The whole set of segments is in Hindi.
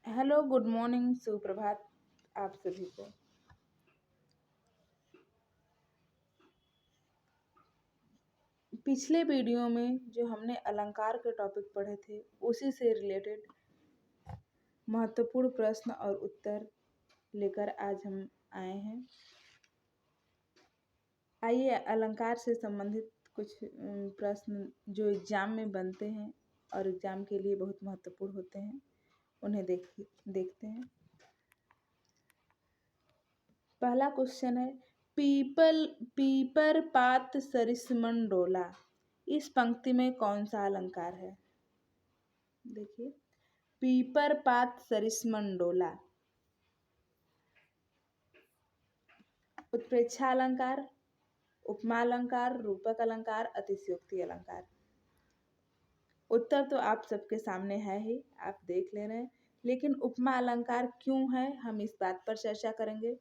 हेलो, गुड मॉर्निंग, सुप्रभात आप सभी को। पिछले वीडियो में जो हमने अलंकार के टॉपिक पढ़े थे उसी से रिलेटेड महत्वपूर्ण प्रश्न और उत्तर लेकर आज हम आए हैं। आइए अलंकार से संबंधित कुछ प्रश्न जो एग्जाम में बनते हैं और एग्जाम के लिए बहुत महत्वपूर्ण होते हैं उन्हें देखते हैं। पहला क्वेश्चन है, पीपर पात सरिसमन डोला, इस पंक्ति में कौन सा अलंकार है? देखिए, पीपर पात सरिसमन डोला, उत्प्रेक्षा अलंकार, उपमा अलंकार, रूपक अलंकार, अतिशयोक्ति अलंकार। उत्तर तो आप सबके सामने है ही, आप देख ले रहे हैं, लेकिन उपमा अलंकार क्यों है हम इस बात पर चर्चा करेंगे।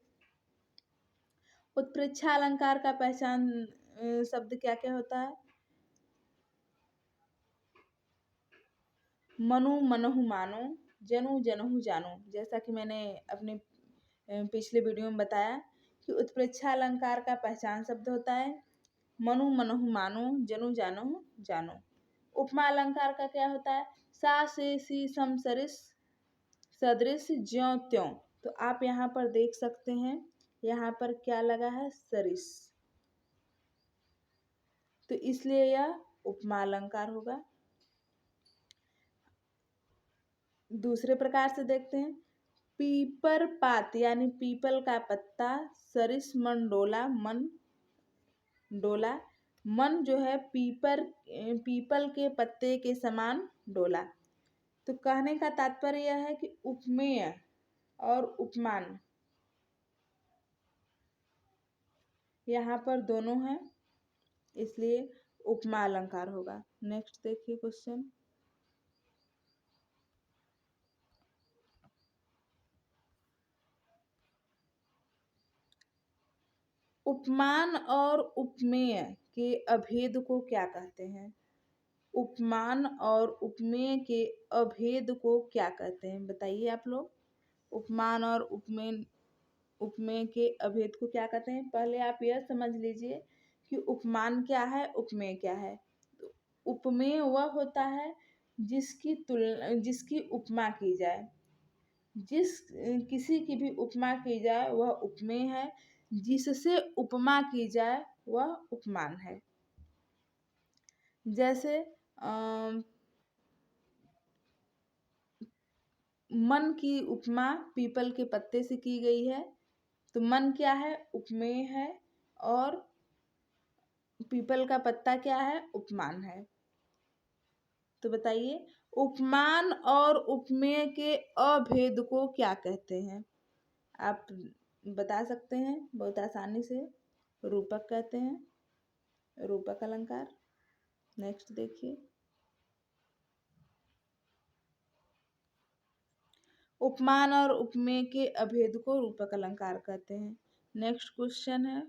उत्प्रेक्षा अलंकार का पहचान शब्द क्या क्या होता है? मनु मनहु मानो, जनु जनहु जानो। जैसा कि मैंने अपने पिछले वीडियो में बताया कि उत्प्रेक्षा अलंकार का पहचान शब्द होता है मनु मनहु मानो, जनु जानहु जानो। उपमा अलंकार का क्या होता है? सा से सी सम सरिस सदृश ज्यों त्यों। तो आप यहाँ पर देख सकते हैं, यहाँ पर क्या लगा है? सरिस, तो इसलिए यह उपमा अलंकार होगा। दूसरे प्रकार से देखते हैं, पीपर पात यानी पीपल का पत्ता, सरिस मन डोला, मन डोला, मन जो है पीपल के पत्ते के समान डोला। तो कहने का तात्पर्य यह है कि उपमेय और उपमान यहाँ पर दोनों हैं, इसलिए उपमा अलंकार होगा। नेक्स्ट देखिए क्वेश्चन, उपमान और उपमेय के अभेद को क्या कहते हैं? उपमान और उपमेय के अभेद को क्या कहते हैं? बताइए आप लोग। उपमान और उपमेय के अभेद को क्या कहते हैं? पहले आप यह समझ लीजिए कि उपमान क्या है, उपमेय क्या है। तो उपमेय वह होता है जिसकी उपमा की जाए, किसी की भी उपमा की जाए वह उपमेय है, जिससे उपमा की जाए वह उपमान है। जैसे मन की उपमा पीपल के पत्ते से की गई है, तो मन क्या है? उपमेय है, और पीपल का पत्ता क्या है? उपमान है। तो बताइए, उपमान और उपमेय के अभेद को क्या कहते हैं? आप बता सकते हैं बहुत आसानी से। रूपक कहते हैं, रूपक अलंकार। नेक्स्ट देखिए, उपमान और उपमेय के अभेद को रूपक अलंकार कहते हैं। नेक्स्ट क्वेश्चन है,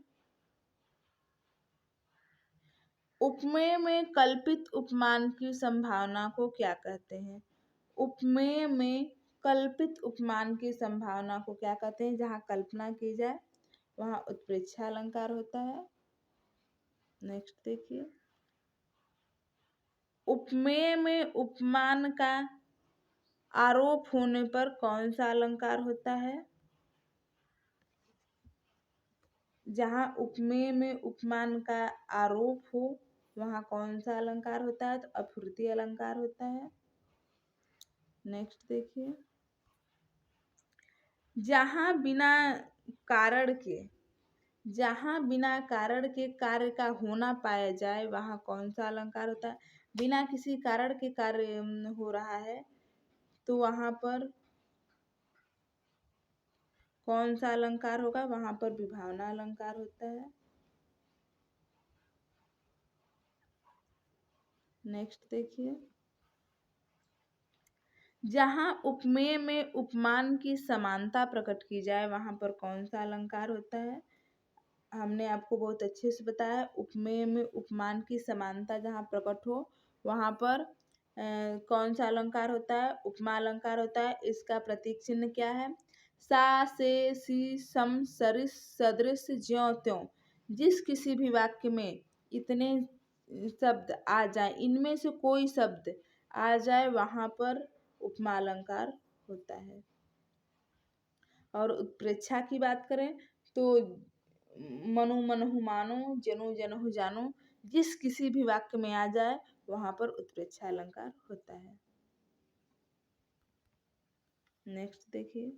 उपमेय में कल्पित उपमान की संभावना को क्या कहते हैं? उपमेय में कल्पित उपमान की संभावना को क्या कहते हैं? जहाँ कल्पना की जाए वहाँ उत्प्रेक्षा अलंकार होता है। नेक्स्ट देखिए, उपमेय में उपमान का आरोप होने पर कौन सा अलंकार होता है? जहाँ उपमेय में उपमान का आरोप हो वहाँ कौन सा अलंकार होता है? तो अफुर्ती अलंकार होता है। नेक्स्ट देखिए, जहाँ बिना कारण के कार्य का होना पाया जाए वहाँ कौन सा अलंकार होता है? बिना किसी कारण के कार्य हो रहा है तो वहाँ पर कौन सा अलंकार होगा? वहाँ पर विभावना अलंकार होता है। नेक्स्ट देखिए, जहाँ उपमेय में उपमान की समानता प्रकट की जाए वहाँ पर कौन सा अलंकार होता है? हमने आपको बहुत अच्छे से बताया, उपमेय में उपमान की समानता जहाँ प्रकट हो वहाँ पर कौन सा अलंकार होता है? उपमा अलंकार होता है। इसका प्रतीक चिन्ह क्या है? सा से सी सम सरिस सदृश ज्यों त्यों। जिस किसी भी वाक्य में इतने शब्द आ जाए, इनमें से कोई शब्द आ जाए, वहां पर उपमा अलंकार होता है। और उत्प्रेक्षा की बात करें तो मनु मनहु मानो, जनु जनहु जानो, जिस किसी भी वाक्य में आ जाए वहां पर उत्प्रेक्षा अलंकार होता है। नेक्स्ट देखिए,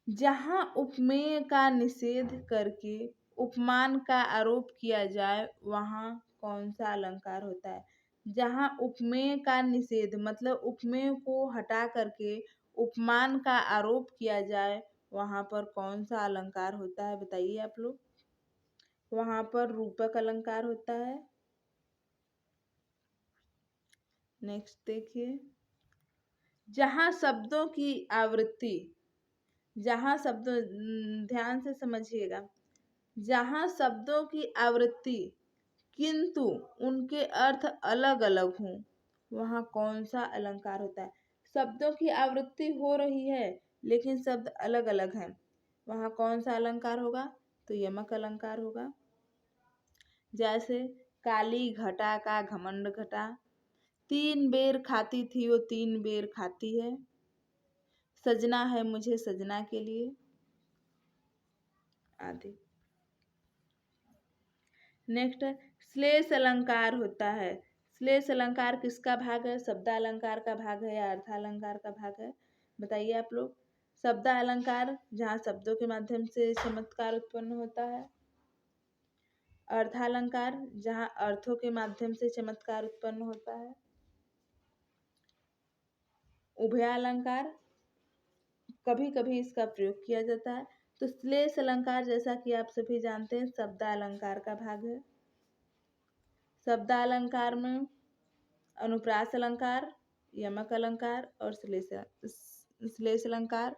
जहां उपमेय का निषेध करके उपमान का आरोप किया जाए वहां कौन सा अलंकार होता है? जहां उपमेय का निषेध मतलब उपमेय को हटा करके उपमान का आरोप किया जाए वहां पर कौन सा अलंकार होता है? बताइए आप लोग। वहां पर रूपक अलंकार होता है। नेक्स्ट देखिए, जहां शब्दों की आवृत्ति, जहां शब्दों ध्यान से समझिएगा, जहां शब्दों की आवृत्ति किंतु उनके अर्थ अलग अलग हों वहां कौन सा अलंकार होता है? शब्दों की आवृत्ति हो रही है लेकिन शब्द अलग अलग हैं, वहां कौन सा अलंकार होगा? तो यमक अलंकार होगा। जैसे काली घटा का घमंड घटा, 3 बेर खाती थी वो 3 बेर खाती है, सजना है मुझे सजना के लिए, आदि। नेक्स्ट, श्लेष अलंकार होता है। श्लेष अलंकार किसका भाग है? शब्दालंकार का भाग है या अर्थालंकार का भाग है? बताइए आप लोग। शब्दालंकार जहाँ शब्दों के माध्यम से चमत्कार उत्पन्न होता है। अर्थालंकार जहाँ अर्थों के माध्यम से चमत्कार उत्पन्न होता है। उभयालंकार कभी कभी इसका प्रयोग किया जाता है। तो श्लेष अलंकार जैसा कि आप सभी जानते हैं शब्दालंकार का भाग है। शब्दालंकार में अनुप्रास अलंकार, यमक अलंकार और श्लेष अलंकार,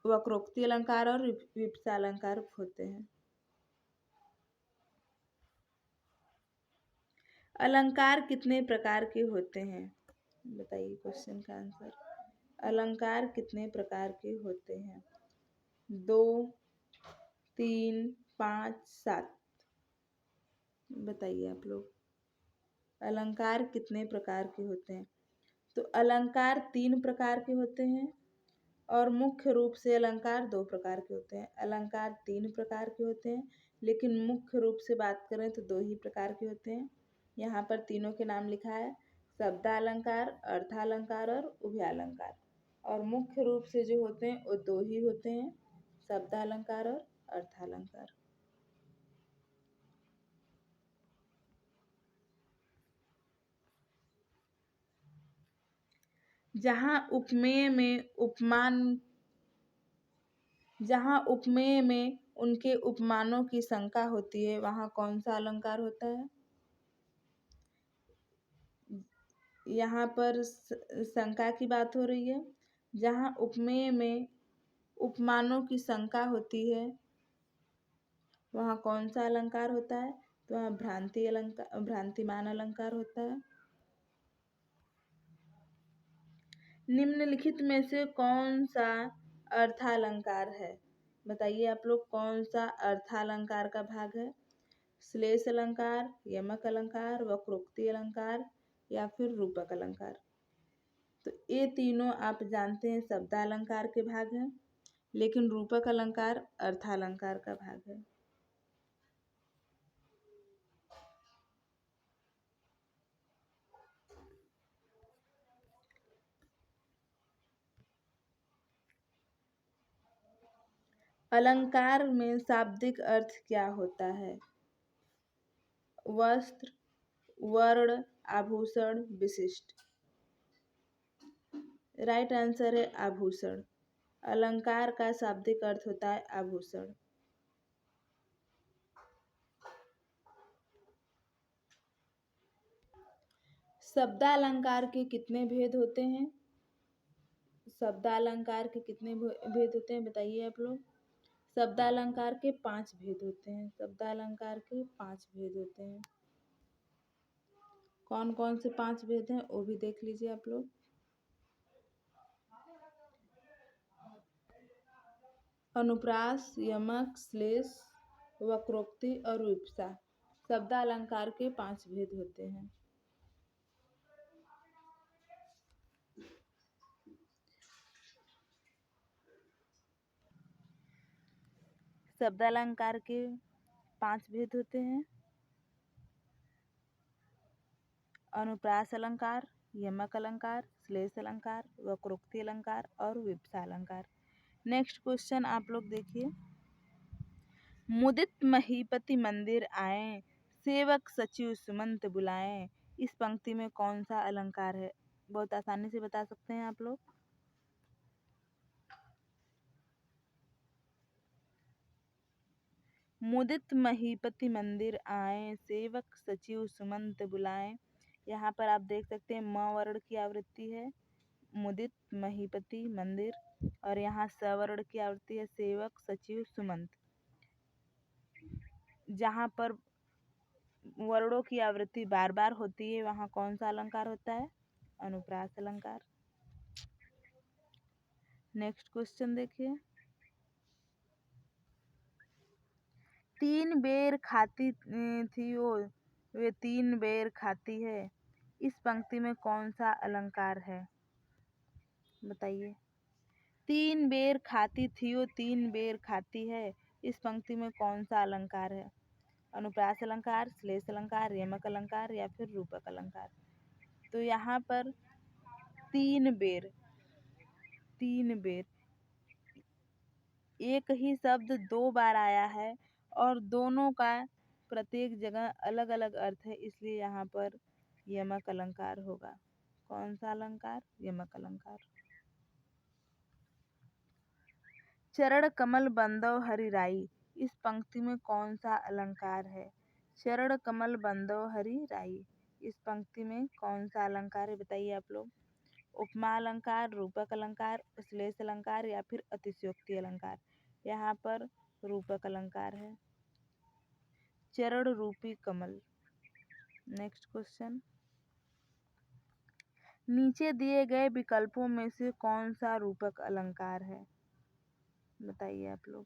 वक्रोक्ति अलंकार और विपसा अलंकार होते हैं। अलंकार कितने प्रकार के होते हैं? बताइए क्वेश्चन का आंसर। अलंकार कितने प्रकार के होते हैं? 2, 3, 5, 7। बताइए आप लोग, अलंकार कितने प्रकार के होते हैं? तो अलंकार 3 प्रकार के होते हैं और मुख्य रूप से अलंकार 2 प्रकार के होते हैं। अलंकार 3 प्रकार के होते हैं लेकिन मुख्य रूप से बात करें तो 2 ही प्रकार के होते हैं। यहाँ पर तीनों के नाम लिखा है, शब्दालंकार, अर्थालंकार और उभयालंकार। और मुख्य रूप से जो होते हैं वो 2 ही होते हैं, शब्दालंकार और अर्थालंकार। जहाँ उपमेय में उनके उपमानों की शंका होती है वहाँ कौन सा अलंकार होता है? यहाँ पर शंका की बात हो रही है। जहाँ उपमेय में उपमानों की शंका होती है वहाँ कौन सा अलंकार होता है? तो वहाँ भ्रांतिमान अलंकार होता है। निम्नलिखित में से कौन सा अर्थालंकार है? बताइए आप लोग, कौन सा अर्थालंकार का भाग है? श्लेष अलंकार, यमक अलंकार, वक्रोक्ति अलंकार या फिर रूपक अलंकार? तो ये तीनों आप जानते हैं शब्दालंकार के भाग हैं, लेकिन रूपक अलंकार अर्थालंकार का भाग है। अलंकार में शाब्दिक अर्थ क्या होता है? वस्त्र, वर्ण, आभूषण, विशिष्ट। राइट आंसर है आभूषण। अलंकार का शाब्दिक अर्थ होता है आभूषण। शब्दालंकार के कितने भेद होते हैं? शब्दालंकार के कितने भेद होते हैं बताइए आप लोग। शब्दालंकार के 5 भेद होते हैं। शब्दालंकार के 5 भेद होते हैं। कौन कौन से 5 भेद हैं वो भी देख लीजिए आप लोग। अनुप्रास, यमक, श्लेष, वक्रोक्ति और विवक्षा। शब्दालंकार के 5 भेद होते हैं। शब्दालंकार के 5 भेद होते हैं। अनुप्रास अलंकार, यमक अलंकार, श्लेष अलंकार, वक्रोक्ति अलंकार और विवक्षा अलंकार। नेक्स्ट क्वेश्चन आप लोग देखिए। मुदित महीपति मंदिर आए, सेवक सचिव सुमंत बुलाए। इस पंक्ति में कौन सा अलंकार है? बहुत आसानी से बता सकते हैं आप लोग। मुदित महीपति मंदिर आए, सेवक सचिव सुमंत बुलाए। यहाँ पर आप देख सकते हैं म वर्ण की आवृत्ति है मुदित महीपति मंदिर, और यहाँ स वर्ण की आवृत्ति है सेवक सचिव सुमंत। जहाँ पर वर्णों की आवृत्ति बार बार होती है वहाँ कौन सा अलंकार होता है? अनुप्रास अलंकार। नेक्स्ट क्वेश्चन देखिए। 3 बेर खाती थी वे 3 बेर खाती है। इस पंक्ति में कौन सा अलंकार है? बताइए। 3 बेर खाती थी वो 3 बेर खाती है। इस पंक्ति में कौन सा अलंकार है? अनुप्रास अलंकार, श्लेष अलंकार, यमक अलंकार या फिर रूपक अलंकार। तो यहाँ पर 3 बेर एक ही शब्द 2 बार आया है और दोनों का प्रत्येक जगह अलग अलग अर्थ है, इसलिए यहाँ पर यमक अलंकार होगा। कौन सा अलंकार? यमक अलंकार। चरण कमल बंदो हरिराई। इस पंक्ति में कौन सा अलंकार है? चरण कमल बंदो हरिराई। इस पंक्ति में कौन सा अलंकार है? बताइए आप लोग। उपमा अलंकार, रूपक अलंकार, श्लेष अलंकार या फिर अतिशयोक्ति अलंकार। यहाँ पर रूपक अलंकार है। चरण रूपी कमल। Next question. नीचे दिए गए विकल्पों में से कौन सा रूपक अलंकार है? बताइए आप लोग।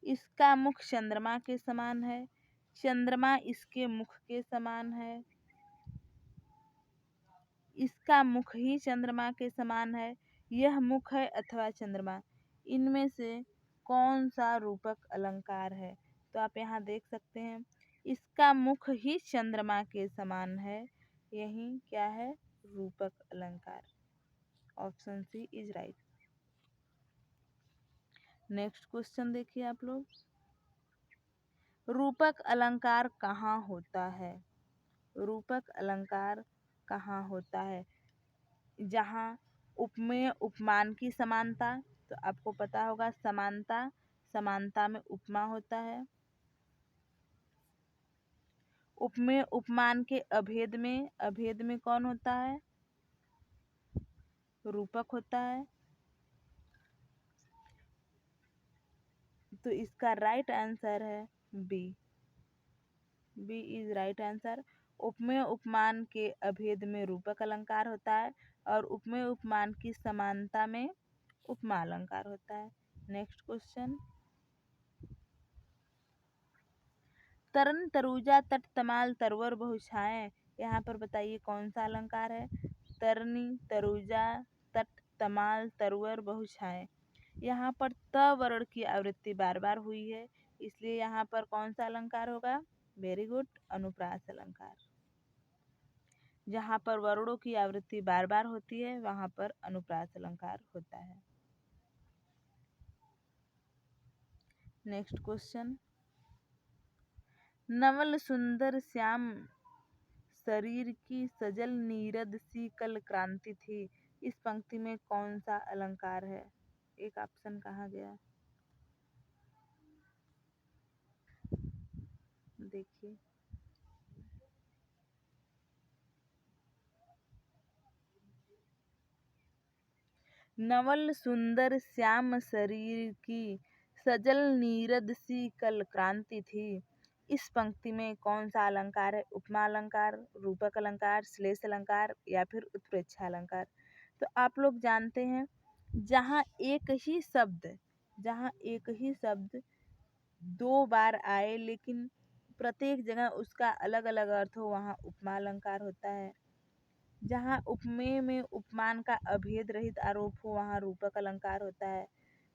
इसका मुख चंद्रमा के समान है, चंद्रमा इसके मुख के समान है, इसका मुख ही चंद्रमा के समान है, यह मुख है अथवा चंद्रमा। इनमें से कौन सा रूपक अलंकार है? तो आप यहाँ देख सकते हैं इसका मुख ही चंद्रमा के समान है, यही क्या है? रूपक अलंकार। Option C is right. Next question देखिए आप लोग। रूपक अलंकार कहाँ होता है? रूपक अलंकार कहाँ होता है? जहाँ उपमेय उपमान की समानता, तो आपको पता होगा समानता में उपमा होता है। उपमेय उपमान के अभेद में कौन होता है? रूपक होता है। तो इसका राइट आंसर है बी इज राइट आंसर। उपमेय उपमान के अभेद में रूपक अलंकार होता है और उपमेय उपमान की समानता में उपमा अलंकार होता है। Next question. तरन तरुजा तट तमाल तरवर बहुछाएं। यहाँ पर बताइए कौन सा अलंकार है? तरनी तरुजा तट तमाल तरवर बहुछाएं। यहाँ पर त वर्ण की आवृत्ति बार बार हुई है, इसलिए यहाँ पर कौन सा अलंकार होगा? वेरी गुड, अनुप्रास अलंकार। जहाँ पर वर्णों की आवृत्ति बार बार होती है वहाँ पर अनुप्रास अलंकार होता है। Next question. नवल सुंदर श्याम शरीर की सजल नीरद सी कल क्रांति थी। इस पंक्ति में कौन सा अलंकार है? एक ऑप्शन कहाँ गया? देखिए। नवल सुंदर श्याम शरीर की सजल नीरद सी कल क्रांति थी। इस पंक्ति में कौन सा अलंकार है? उपमा अलंकार, रूपक अलंकार, श्लेष अलंकार या फिर उत्प्रेक्षा अलंकार। तो आप लोग जानते हैं जहाँ एक ही शब्द दो बार आए लेकिन प्रत्येक जगह उसका अलग अलग अर्थ हो वहाँ उपमा अलंकार होता है। जहाँ उपमेय में उपमान का अभेद रहित आरोप हो वहाँ रूपक अलंकार होता है।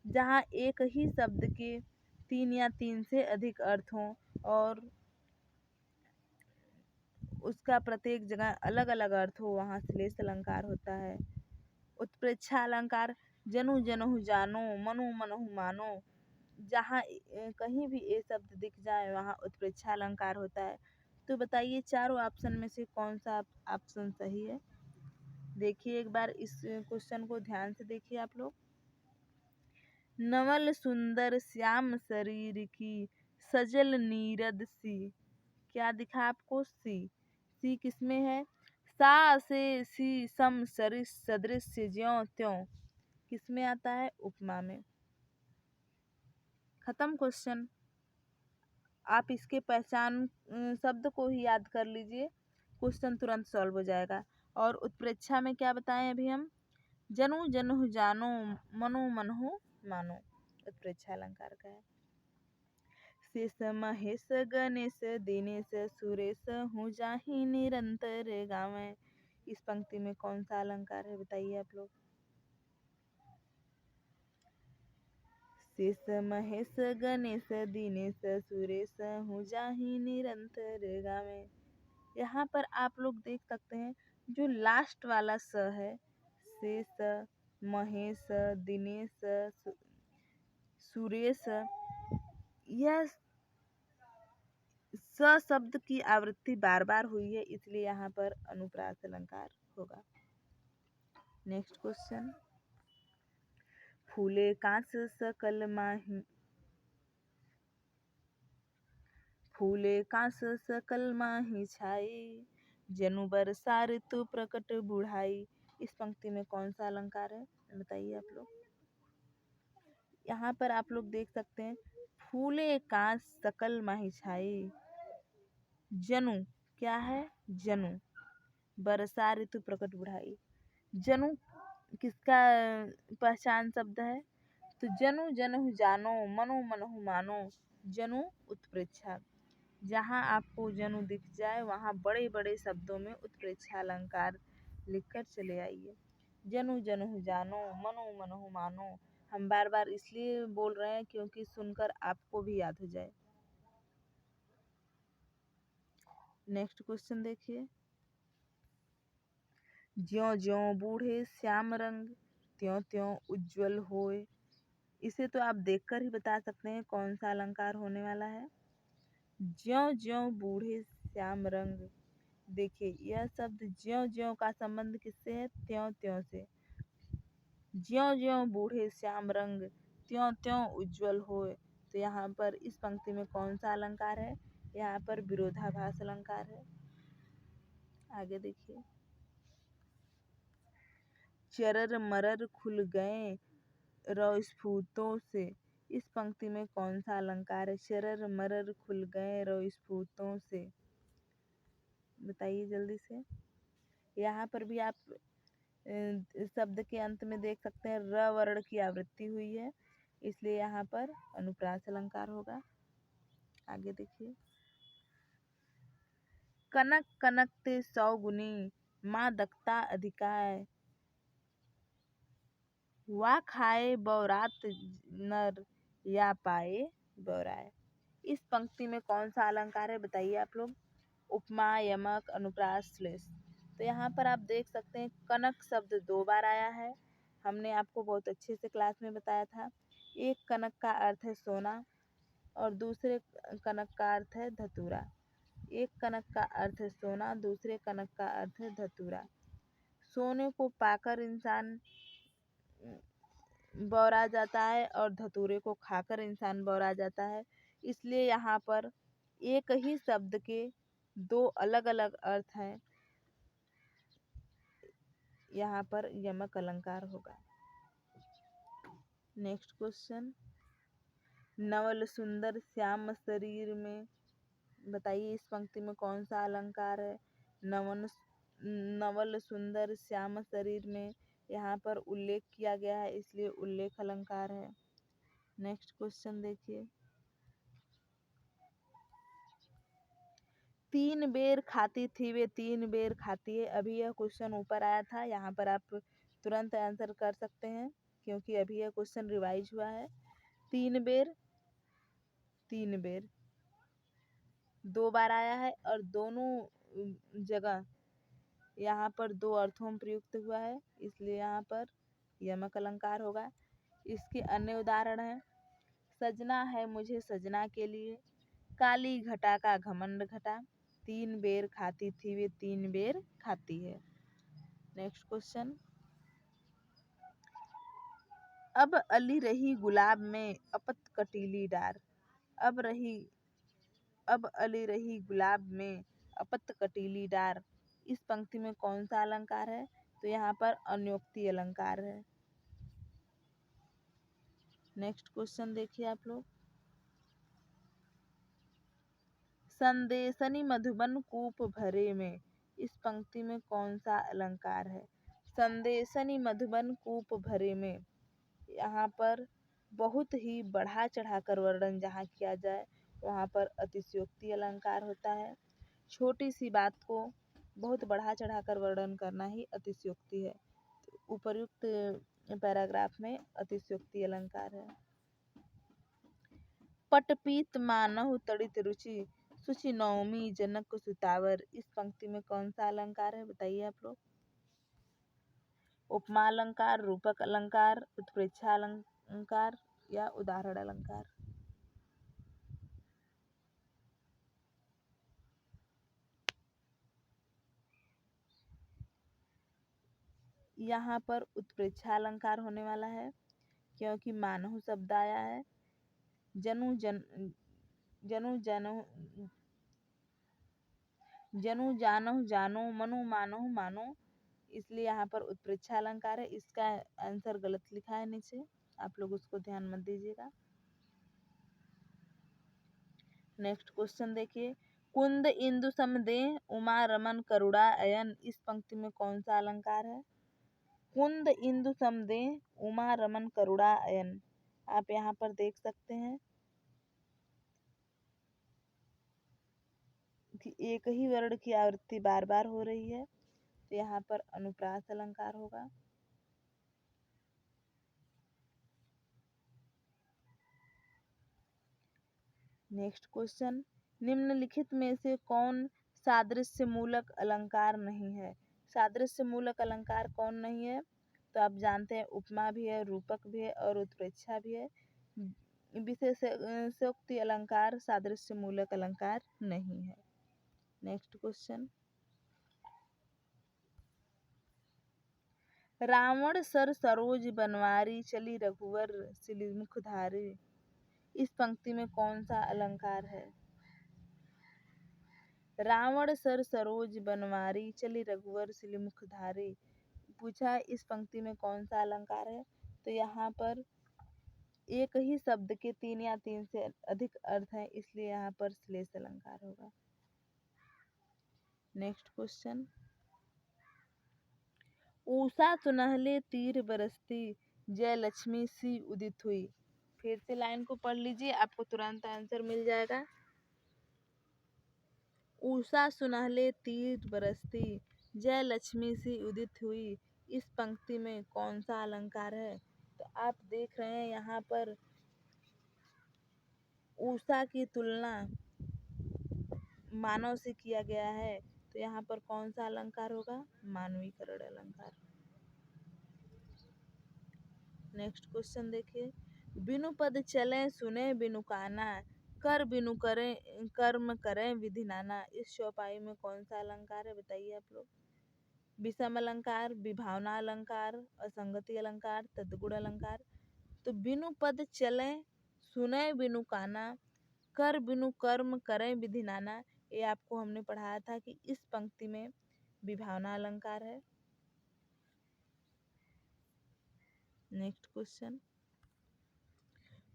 जहाँ एक ही शब्द के 3 या 3 से अधिक अर्थ हों और उसका प्रत्येक जगह अलग अलग अर्थ हो वहाँ श्लेष अलंकार होता है। उत्प्रेक्षा अलंकार जनु जनहु जानो मनु मनहु मानो। जहाँ कहीं भी ए शब्द दिख जाए वहाँ उत्प्रेक्षा अलंकार होता है। तो बताइए चारों ऑप्शन में से कौन सा ऑप्शन सही है? देखिए एक बार इस क्वेश्चन को ध्यान से देखिए आप लोग। नवल सुंदर श्याम शरीर की सजल नीरद सी। क्या दिखा आपको? सी किसमें है? सा से सी सम सरिस सदृश्य ज्यों त्यों किसमें आता है? उपमा में। खत्म क्वेश्चन। आप इसके पहचान शब्द को ही याद कर लीजिए, क्वेश्चन तुरंत सॉल्व हो जाएगा। और उत्प्रेक्षा में क्या बताएं अभी हम? जनु जनहु जानो मनु मनहु मानो उत्प्रेक्षा अलंकार का है। शेष महेश गणेश दिनेश सुरेश हूँ जाहि निरंतर गावें। इस पंक्ति में कौन सा अलंकार है बताइए आप लोग? शेष महेश गणेश दिनेश सुरेश हूँ जाहि निरंतर गावें। यहाँ पर आप लोग देख सकते हैं जो लास्ट वाला स है, शेष महेश दिनेश सुरेश, यह स शब्द की आवृत्ति बार बार हुई है, इसलिए यहाँ पर अनुप्रास अलंकार होगा। Next question. फूले कांस सकल माही फूले कांस सकल माही छाई जनु बरसा ऋतु प्रकट बुढ़ाई। इस पंक्ति में कौन सा अलंकार है बताइए आप लोग? यहाँ पर आप लोग देख सकते हैं फूले कांस सकल माही छाई। जनु क्या है? जनु। बरसा ऋतु प्रकट बुढ़ाई। जनु किसका पहचान शब्द है? तो जनु जनहु जानो मनु मनहु मानो। जनु उत्प्रेक्षा। जहाँ आपको जनु दिख जाए वहाँ बड़े बड़े शब्दों में उत्प्रेक्षा अलंकार लिखकर चले आइए। जनु जनहु जानो मनु मनहु मानो हम बार बार इसलिए बोल रहे हैं क्योंकि सुनकर आपको भी याद हो जाए। नेक्स्ट क्वेश्चन देखिए। ज्यों ज्यों बूढ़े श्याम रंग त्यों त्यों उज्जवल होए। इसे तो आप देखकर ही बता सकते हैं कौन सा अलंकार होने वाला है। ज्यों ज्यों बूढ़े श्याम रंग। देखिए यह शब्द ज्यों ज्यों का संबंध किससे है? त्यों त्यों से। ज्यों ज्यों बूढ़े श्याम रंग त्यों त्यों उज्जवल होए। तो यहाँ पर इस पंक्ति में कौन सा अलंकार है? यहाँ पर विरोधाभास अलंकार है। आगे देखिए। चरर मरर खुल गए रौस्फूटों से। इस पंक्ति में कौन सा अलंकार है? चरर मरर खुल गए रौस्फूटों से बताइए जल्दी से। यहाँ पर भी आप शब्द के अंत में देख सकते हैं र वर्ण की आवृत्ति हुई है, इसलिए यहाँ पर अनुप्रास अलंकार होगा। आगे देखिए। कनक कनक ते 100 गुनी माँ दक्ता अधिकाय वा खाए बौरात नर या पाए बौराए। इस पंक्ति में कौन सा अलंकार है बताइए आप लोग? उपमा यमक अनुप्रास श्लेष। तो यहाँ पर आप देख सकते हैं कनक शब्द 2 बार आया है। हमने आपको बहुत अच्छे से क्लास में बताया था। एक कनक का अर्थ है सोना और दूसरे कनक का अर्थ है धतूरा। एक कनक का अर्थ है सोना, दूसरे कनक का अर्थ है धतूरा। सोने को पाकर इंसान बौरा जाता है और धतूरे को खाकर इंसान बौरा जाता है, इसलिए यहाँ पर एक ही शब्द के 2 अलग अलग अर्थ हैं। यहाँ पर यमक अलंकार होगा। Next question. नवल सुंदर श्याम शरीर में बताइए इस पंक्ति में कौन सा अलंकार है। नवन नवल सुंदर श्याम शरीर में यहाँ पर उल्लेख किया गया है, इसलिए उल्लेख अलंकार है। नेक्स्ट क्वेश्चन देखिए, तीन बेर खाती थी वे तीन बेर खाती है। अभी यह क्वेश्चन ऊपर आया था, यहाँ पर आप तुरंत आंसर कर सकते हैं क्योंकि अभी यह क्वेश्चन रिवाइज हुआ है। तीन बेर, तीन बेर दो बार आया है और दोनों जगह यहाँ पर दो अर्थों में प्रयुक्त हुआ है, इसलिए यहाँ पर यमक अलंकार होगा। इसके अन्य उदाहरण हैं, सजना है मुझे सजना के लिए, काली घटा का घमंड घटा, तीन बेर खाती थी वे तीन बेर खाती है। नेक्स्ट क्वेश्चन, अब अली रही गुलाब में अपत कटीली डार। अब अली रही गुलाब में अपत कटीली डार, इस पंक्ति में कौन सा अलंकार है? तो यहाँ पर अन्योक्ति अलंकार है। नेक्स्ट क्वेश्चन देखिए आप लोग, संदेशनी मधुबन कूप भरे में, इस पंक्ति में कौन सा अलंकार है? संदेशनी मधुबन कूप भरे में, यहाँ पर बहुत ही बढ़ा चढ़ाकर वर्णन जहाँ किया जाए वहाँ पर अतिशयोक्ति अलंकार होता है। छोटी सी बात को बहुत बढ़ा चढ़ाकर वर्णन करना ही अतिशयोक्ति है। उपर्युक्त पैराग्राफ में अतिशयोक्ति अलंकार है। पटपीत मानहु तड़ित रुचि, सुचि नवमी जनक सुतावर, इस पंक्ति में कौन सा अलंकार है? बताइए आप लोग। उपमा अलंकार, रूपक अलंकार, उत्प्रेक्षा अलंकार या उदाहरण अलंकार। यहाँ पर उत्प्रेक्षा अलंकार होने वाला है क्योंकि मानहु शब्द आया है। जनु जानहु जानो, मनु मानहु मानो, इसलिए यहाँ पर उत्प्रेक्षा अलंकार है। इसका आंसर गलत लिखा है नीचे, आप लोग उसको ध्यान मत दीजिएगा। नेक्स्ट क्वेश्चन देखिए, कुंद इंदु समदेह उमा रमन करुणा अयन, इस पंक्ति में कौन सा अलंकार है? कुंद इंदु समदेह उमा रमन करुणा अयन, आप यहाँ पर देख सकते हैं कि एक ही वर्ण की आवृत्ति बार बार हो रही है, तो यहाँ पर अनुप्रास अलंकार होगा। नेक्स्ट क्वेश्चन, निम्नलिखित में से कौन सादृश्य मूलक अलंकार नहीं है? सादृश्य मूलक अलंकार कौन नहीं है? तो आप जानते हैं उपमा भी है, रूपक भी है और उत्प्रेक्षा भी है। विशेषोक्ति अलंकार सादृश्य मूलक अलंकार नहीं है। नेक्स्ट क्वेश्चन, रावण सर सरोज बनवारी, चली रघुवर सिलिमुख धारी, इस पंक्ति में कौन सा अलंकार है? रावण सर सरोज बनवारी, चली रघुवर सिलिमुख धारी, पूछा इस पंक्ति में कौन सा अलंकार है? तो यहाँ पर एक ही शब्द के तीन या तीन से अधिक अर्थ हैं, इसलिए यहाँ पर श्लेष अलंकार होगा। नेक्स्ट क्वेश्चन, ऊषा सुनहले तीर बरसती, जय लक्ष्मी सी उदित हुई, फिर से लाइन को पढ़ लीजिए, आपको तुरंत आंसर मिल जाएगा। उषा सुनहले तीर बरसती, जय लक्ष्मी सी उदित हुई, इस पंक्ति में कौन सा अलंकार है? तो आप देख रहे हैं यहाँ पर उषा की तुलना मानव से किया गया है, तो यहाँ पर कौन सा अलंकार होगा? मानवीकरण अलंकार। नेक्स्ट क्वेश्चन देखिए, बिनु पद चले सुने बिनु काना, कर बिनु करे कर्म करें विधि नाना, इस चौपाई में कौन सा अलंकार है? बताइए आप लोग। विषम अलंकार, विभावना अलंकार, असंगति अलंकार, तद्गुण अलंकार। तो बिनु पद चले सुने बिनु काना, कर बिनु कर्म करें विधि नाना, ये आपको हमने पढ़ाया था कि इस पंक्ति में विभावना अलंकार है। नेक्स्ट क्वेश्चन,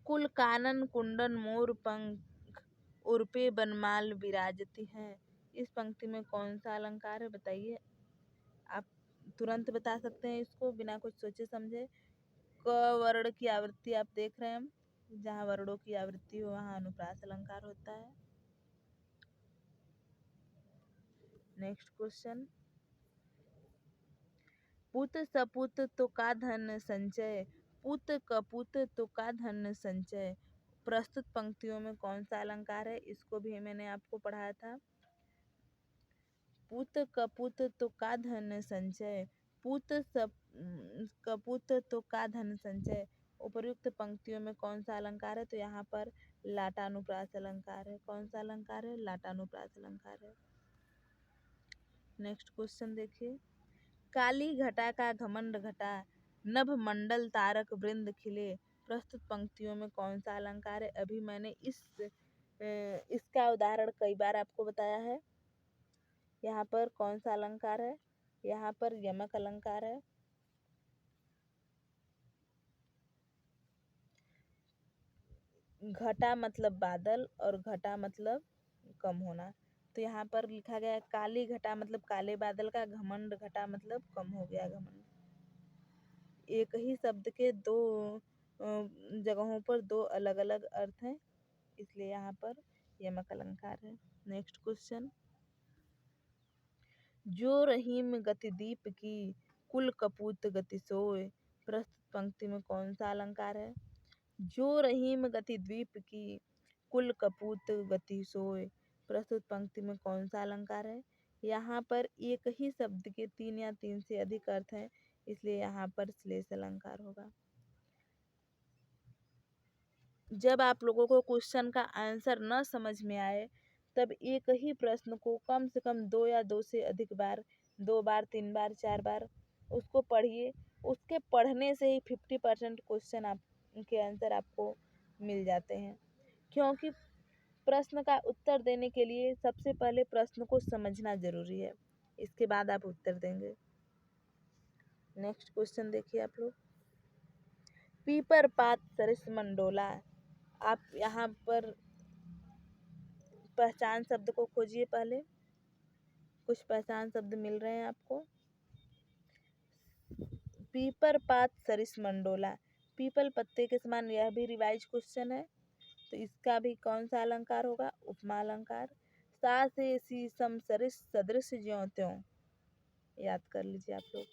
कुल कानन कुंडन मोर पंख, उर्पे बनमाल विराजती हैं। इस पंक्ति में कौन सा अलंकार है, बताइए। आप तुरंत बता सकते हैं इसको बिना कुछ सोचे समझे। क वर्ण की आवृत्ति आप देख रहे हैं हम, जहाँ वर्णों की आवृत्ति हो वहाँ अनुप्रास अलंकार होता है। नेक्स्ट क्वेश्चन, पुत सपुत तो का धन संचय, पुत कपुत तो का धन संचय। प्रस्तुत पंक्तियों में कौन सा अलंकार है, इसको भी मैंने आपको पढ़ाया था। पुत कपुत तो का धन संचय, पुत कपुत तो का धन संचय। उपर्युक्त पंक्तियों में कौन सा अलंकार है, तो यहाँ पर लाटानुप्रास अलंकार है। कौन सा अलंकार है, लाटानुप्रास अलंकार है। नेक्स्ट क्वेश्चन देखिए, काली घटा का घमंड घटा, नभ मंडल तारक वृंद खिले। प्रस्तुत पंक्तियों में कौन सा अलंकार है। अभी मैंने इसका उदाहरण कई बार आपको बताया है। यहाँ पर कौन सा अलंकार है, यहाँ पर यमक अलंकार है। घटा मतलब बादल और घटा मतलब कम होना, तो यहाँ पर लिखा गया है काली घटा मतलब काले बादल का, घमंड घटा मतलब कम हो गया घमंड। एक ही शब्द के दो जगहों पर दो अलग अलग अर्थ हैं, इसलिए यहाँ पर यमक अलंकार है। नेक्स्ट क्वेश्चन, जो रहीम गति दीप की, कुल कपूत गति सोय। प्रस्तुत पंक्ति में कौन सा अलंकार है। जो रहीम गति द्वीप की, कुल कपूत गति सोय। प्रस्तुत पंक्ति में कौन सा अलंकार है। यहाँ पर एक ही शब्द के तीन या तीन से अधिक अर्थ हैं, इसलिए यहाँ पर श्लेष अलंकार होगा। जब आप लोगों को क्वेश्चन का आंसर न समझ में आए, तब एक ही प्रश्न को कम से कम दो या दो से अधिक बार, 2 बार, 3 बार, 4 बार उसको पढ़िए। उसके पढ़ने से ही 50% क्वेश्चन आपके आंसर आपको मिल जाते हैं, क्योंकि प्रश्न का उत्तर देने के लिए सबसे पहले प्रश्न को समझना जरूरी है, इसके बाद आप उत्तर देंगे। नेक्स्ट क्वेश्चन देखिए आप लोग, पीपर पात सरिस मंडोला। आप यहाँ पर पहचान शब्द को खोजिए। पहले कुछ पहचान शब्द मिल रहे हैं आपको। पीपर पात सरिस मंडोला, पीपल पत्ते के समान, यह भी रिवाइज क्वेश्चन है, तो इसका भी कौन सा अलंकार होगा, उपमा अलंकार। सा से सी सम सरिस सदृश ज्यों त्यों, याद कर लीजिए आप लोग।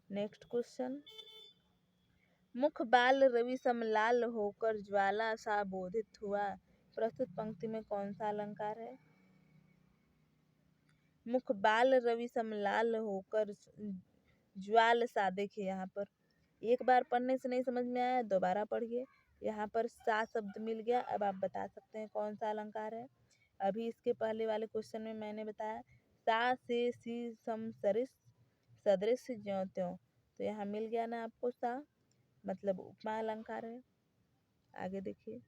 नेक्स्ट क्वेश्चन, मुख बाल रवि सम लाल होकर ज्वाला सा बोधित हुआ। प्रस्तुत पंक्ति में कौन सा अलंकार है। मुख बाल रवि सम लाल होकर ज्वाल सा, देखिए यहाँ पर एक बार पढ़ने से नहीं समझ में आया, दोबारा पढ़िए। यहाँ पर सा शब्द मिल गया, अब आप बता सकते हैं कौन सा अलंकार है। अभी इसके पहले वाले क्वेश्चन में मैंने बताया सा से सी सम सरिस सदृश ज्यों त्यों, तो यहाँ मिल गया ना आपको सा, मतलब उपमा अलंकार है। आगे देखिए,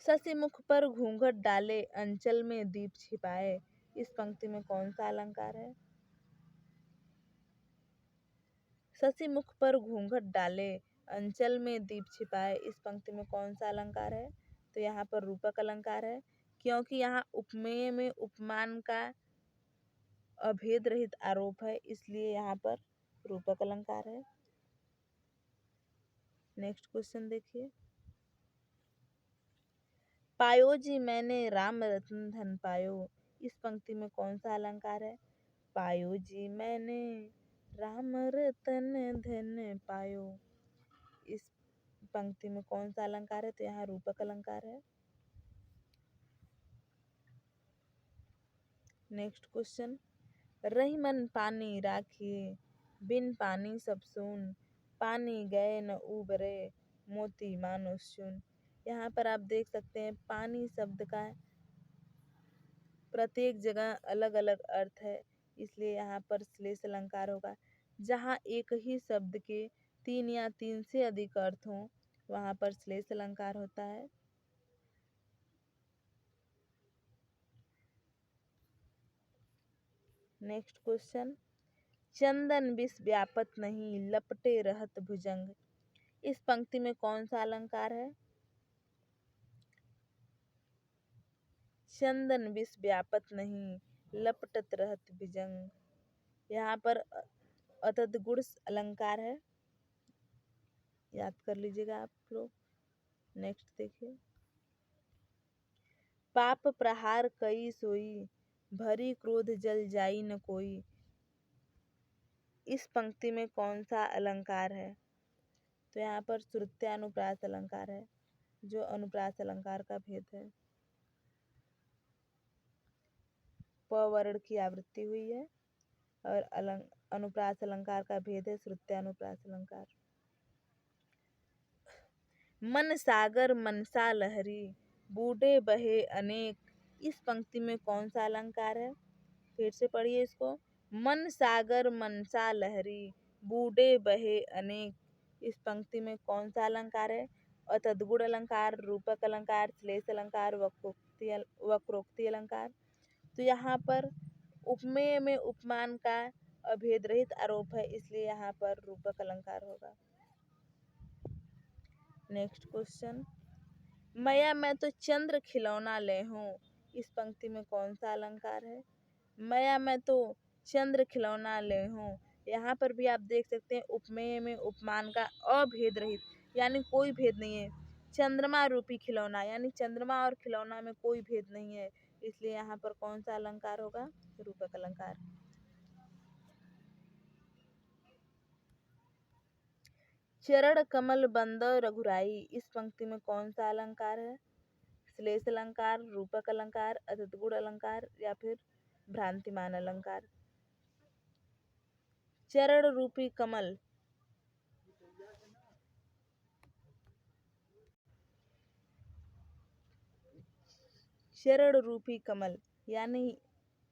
शशि मुख पर घूंघट डाले अंचल में दीप छिपाए। इस पंक्ति में कौन सा अलंकार है। शशि मुख पर घूंघट डाले अंचल में दीप छिपाए, इस पंक्ति में कौन सा अलंकार है, तो यहाँ पर रूपक अलंकार है, क्योंकि यहाँ उपमेय में उपमान का अभेद रहित आरोप है, इसलिए यहाँ पर रूपक अलंकार है। नेक्स्ट क्वेश्चन देखिए, पायो जी मैंने राम रतन धन पायो। इस पंक्ति में कौन सा अलंकार है। पायो जी मैंने राम रतन धन पायो, इस पंक्ति में कौन सा अलंकार है, तो यहाँ रूपक अलंकार है। नेक्स्ट क्वेश्चन, रही मन पानी राखिए, बिन पानी सब सून, पानी गए न उबरे, मोती मानो शून। यहाँ पर आप देख सकते हैं पानी शब्द का प्रत्येक जगह अलग अलग अर्थ है, इसलिए यहाँ पर श्लेष अलंकार होगा। जहाँ एक ही शब्द के तीन या तीन से अधिक अर्थ हों, वहाँ पर श्लेष अलंकार होता है। नेक्स्ट क्वेश्चन, चंदन विष व्यापत नहीं, लपटे रहत भुजंग। इस पंक्ति में कौन सा अलंकार है? चंदन विष व्यापत नहीं, लपटत रहत बिजंग। यहाँ पर अतद गुण अलंकार है, याद कर लीजिएगा आप लोग। नेक्स्ट देखिए, पाप प्रहार कई सोई, भरी क्रोध जल जाई न कोई। इस पंक्ति में कौन सा अलंकार है? तो यहाँ पर श्रुत्यानुप्रास अलंकार है, जो अनुप्रास अलंकार का भेद है। प वर्ण की आवृत्ति हुई है और अनुप्रास अलंकार का भेद है श्रुत्यानुप्रास अलंकार। मन सागर मनसा लहरी, बूढ़े बहे अनेक। इस पंक्ति में कौन सा अलंकार है? फिर से पढ़िए इसको। मन सागर मनसा लहरी, बूढ़े बहे अनेक। इस पंक्ति में कौन सा अलंकार है? अतद्गुण अलंकार, रूपक अलंकार, श्लेष अलंकार, वक्रोक्ति अलंकार। तो यहाँ पर उपमेय में उपमान का अभेद रहित आरोप है, इसलिए यहाँ पर रूपक अलंकार होगा। नेक्स्ट क्वेश्चन, मैया मैं तो चंद्र खिलौना ले हूँ। इस पंक्ति में कौन सा अलंकार है? मैया मैं तो चंद्र खिलौना ले हूँ। यहाँ पर भी आप देख सकते हैं उपमेय में उपमान का अभेद रहित, यानी कोई भेद नहीं है। चंद्रमा रूपी खिलौना, यानी चंद्रमा और खिलौना में कोई भेद नहीं है, इसलिए यहाँ पर कौन सा अलंकार होगा? रूपक अलंकार। चरण कमल बंद रघुराई। इस पंक्ति में कौन सा अलंकार है? श्लेष अलंकार, रूपक अलंकार, अतद्गुण अलंकार या फिर भ्रांतिमान अलंकार। चरण रूपी कमल, चरण रूपी कमल, यानी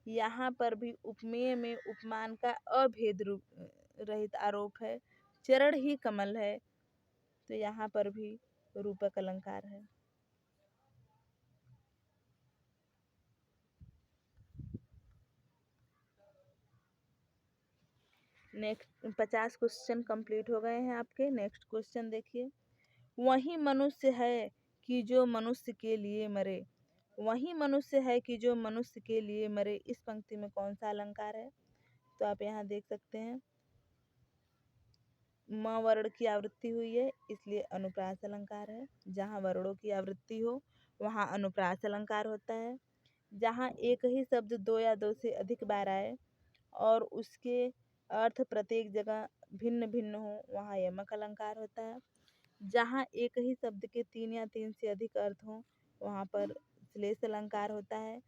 यहाँ पर भी उपमेय में उपमान का अभेद रहित आरोप है। चरण ही कमल है, तो यहाँ पर भी रूपक अलंकार है। नेक्स्ट 50 क्वेश्चन कंप्लीट हो गए हैं आपके। नेक्स्ट क्वेश्चन देखिए, वही मनुष्य है कि जो मनुष्य के लिए मरे। वही मनुष्य है कि जो मनुष्य के लिए मरे। इस पंक्ति में कौन सा अलंकार है? तो आप यहाँ देख सकते हैं म वर्ण की आवृत्ति हुई है, इसलिए अनुप्रास अलंकार है। जहाँ वर्णों की आवृत्ति हो वहाँ अनुप्रास अलंकार होता है। जहाँ एक ही शब्द दो या दो से अधिक बार आए और उसके अर्थ प्रत्येक जगह भिन्न भिन्न हो वहाँ यमक अलंकार होता है। जहाँ एक ही शब्द के तीन या तीन से अधिक अर्थ हो वहाँ पर श्लेष अलंकार होता है।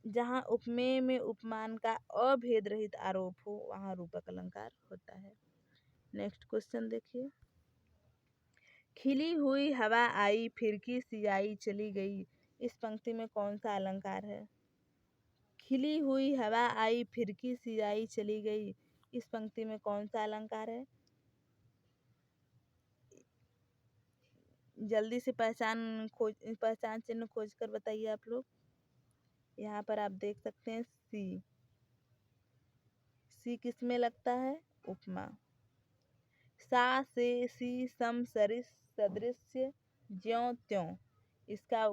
जहाँ उपमेय में उपमान का अभेद रहित आरोप हो वहाँ रूपक अलंकार होता है। नेक्स्ट क्वेश्चन देखिए, खिली हुई हवा आई फिरकी सियाई चली गई। इस पंक्ति में कौन सा अलंकार है? खिली हुई हवा आई फिरकी सियाई चली गई। इस पंक्ति में कौन सा अलंकार है? जल्दी से पहचान चिन्ह खोज कर बताइए आप लोग। यहाँ पर आप देख सकते हैं सी। सी किस में लगता है? उपमा। सा से सी सम सरिस सदृश्य ज्यों त्यों, इसका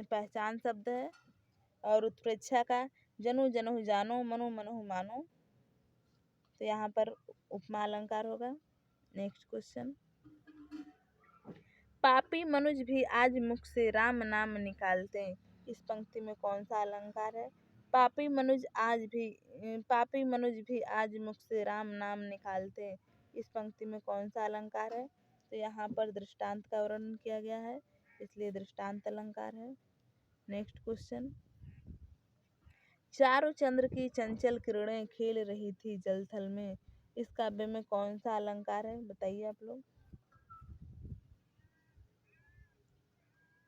पहचान शब्द है। और उत्प्रेक्षा का जनु जनहु जानो, मनु मनहु मानो, तो यहाँ पर उपमा अलंकार होगा। नेक्स्ट क्वेश्चन, पापी मनुज भी आज मुख से राम नाम निकालते। इस पंक्ति में कौन सा अलंकार है? पापी मनुज भी आज मुख से राम नाम निकालते। इस पंक्ति में कौन सा अलंकार है? तो यहाँ पर दृष्टांत का वर्णन किया गया है, इसलिए दृष्टांत अलंकार है। नेक्स्ट क्वेश्चन, चारों चंद्र की चंचल किरणें खेल रही थी जल थल में। इस काव्य में कौन सा अलंकार है? बताइए आप लोग।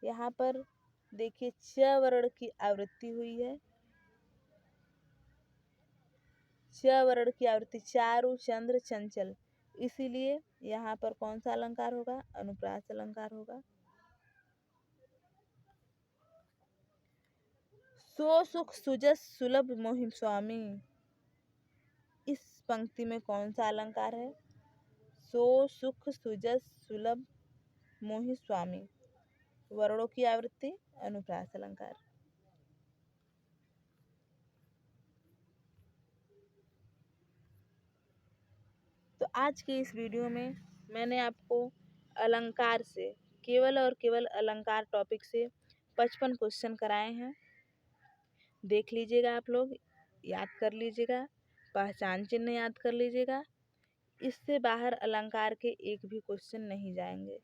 यहाँ पर देखिए च वर्ण की आवृत्ति हुई है। च वर्ण की आवृत्ति, चारु चंद्र चंचल, इसीलिए यहाँ पर कौन सा अलंकार होगा? अनुप्रास अलंकार होगा। सो सुख सुजस सुलभ मोहि स्वामी। इस पंक्ति में कौन सा अलंकार है? सो सुख सुजस सुलभ मोहि स्वामी। वर्णों की आवृत्ति अनुप्रास अलंकार। तो आज के इस वीडियो में मैंने आपको अलंकार से, केवल और केवल अलंकार टॉपिक से 55 क्वेश्चन कराए हैं। देख लीजिएगा, आप लोग याद कर लीजिएगा, पहचान चिन्ह याद कर लीजिएगा। इससे बाहर अलंकार के एक भी क्वेश्चन नहीं जाएंगे।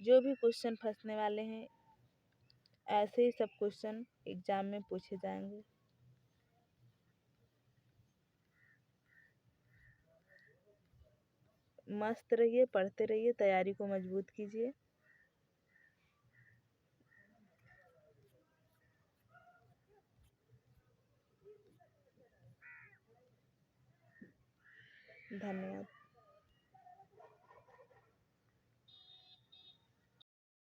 जो भी क्वेश्चन फंसने वाले हैं, ऐसे ही सब क्वेश्चन एग्जाम में पूछे जाएंगे। मस्त रहिए, पढ़ते रहिए, तैयारी को मजबूत कीजिए। धन्यवाद।